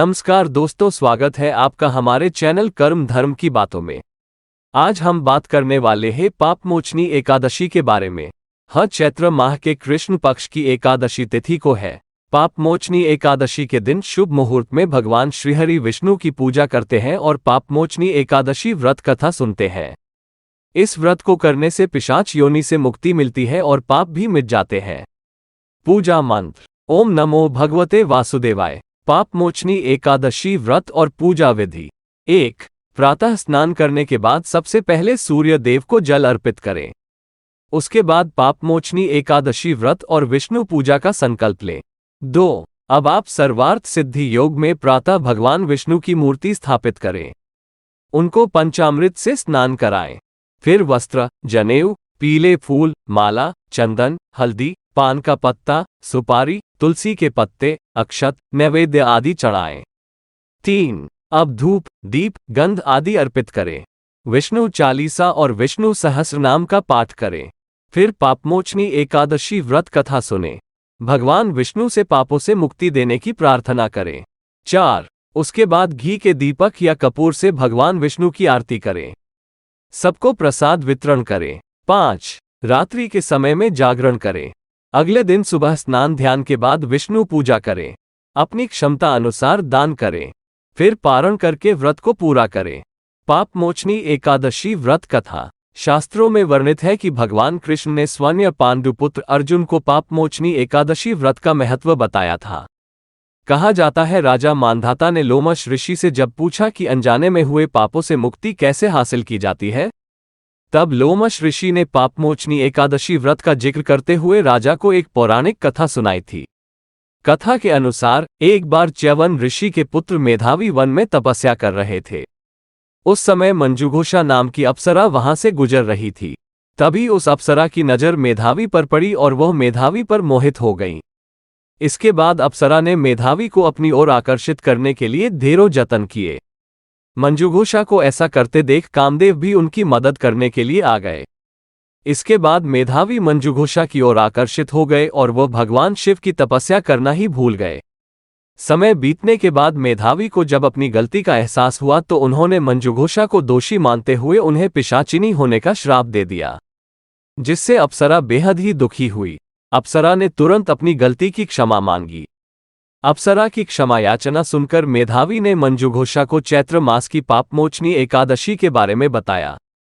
नमस्कार दोस्तों, स्वागत है आपका हमारे चैनल कर्म धर्म की बातों में। आज हम बात करने वाले हैं पापमोचनी एकादशी के बारे में। हर चैत्र माह के कृष्ण पक्ष की एकादशी तिथि को है। पापमोचनी एकादशी के दिन शुभ मुहूर्त में भगवान श्रीहरि विष्णु की पूजा करते हैं और पापमोचनी एकादशी व्रत कथा सुनते हैं। इस व्रत को करने से पिशाच योनि से मुक्ति मिलती है और पाप भी मिट जाते हैं। पूजा मंत्र: ओम नमो भगवते वासुदेवाय। पापमोचनी एकादशी व्रत और पूजा विधि: 1. प्रातः स्नान करने के बाद सबसे पहले सूर्य देव को जल अर्पित करें। उसके बाद पापमोचनी एकादशी व्रत और विष्णु पूजा का संकल्प लें। 2. अब आप सर्वार्थ सिद्धि योग में प्रातः भगवान विष्णु की मूर्ति स्थापित करें। उनको पंचामृत से स्नान कराएं। फिर वस्त्र, जनेऊ, पीले फूल, माला, चंदन, हल्दी, पान का पत्ता, सुपारी, तुलसी के पत्ते, अक्षत, नैवेद्य आदि चढ़ाएं। 3. अब धूप, दीप, गंध आदि अर्पित करें। विष्णु चालीसा और विष्णु सहस्रनाम का पाठ करें। फिर पापमोचनी एकादशी व्रत कथा सुनें। भगवान विष्णु से पापों से मुक्ति देने की प्रार्थना करें। 4. उसके बाद घी के दीपक या कपूर से भगवान विष्णु की आरती करें। सबको प्रसाद वितरण करें। 5. रात्रि के समय में जागरण करें। अगले दिन सुबह स्नान ध्यान के बाद विष्णु पूजा करें। अपनी क्षमता अनुसार दान करें। फिर पारण करके व्रत को पूरा करें। पापमोचनी एकादशी व्रत कथा: शास्त्रों में वर्णित है कि भगवान कृष्ण ने स्वयं पांडुपुत्र अर्जुन को पापमोचनी एकादशी व्रत का महत्व बताया था। कहा जाता है राजा मांधाता ने लोमश ऋषि से जब पूछा कि अनजाने में हुए पापों से मुक्ति कैसे हासिल की जाती है, तब लोमश ऋषि ने पापमोचनी एकादशी व्रत का जिक्र करते हुए राजा को एक पौराणिक कथा सुनाई थी। कथा के अनुसार एक बार च्यवन ऋषि के पुत्र मेधावी वन में तपस्या कर रहे थे। उस समय मंजुघोषा नाम की अप्सरा वहां से गुजर रही थी। तभी उस अप्सरा की नजर मेधावी पर पड़ी और वह मेधावी पर मोहित हो गई। इसके बाद अप्सरा ने मेधावी को अपनी ओर आकर्षित करने के लिए ढेरों जतन किए। मंजुघोषा को ऐसा करते देख कामदेव भी उनकी मदद करने के लिए आ गए। इसके बाद मेधावी मंजुघोषा की ओर आकर्षित हो गए और वह भगवान शिव की तपस्या करना ही भूल गए। समय बीतने के बाद मेधावी को जब अपनी गलती का एहसास हुआ तो उन्होंने मंजुघोषा को दोषी मानते हुए उन्हें पिशाचिनी होने का श्राप दे दिया, जिससे अप्सरा बेहद ही दुखी हुई। अप्सरा ने तुरंत अपनी गलती की क्षमा मांगी। अप्सरा की क्षमा याचना सुनकर मेधावी ने मंजुघोषा को चैत्र मास की पापमोचनी एकादशी के बारे में बताया।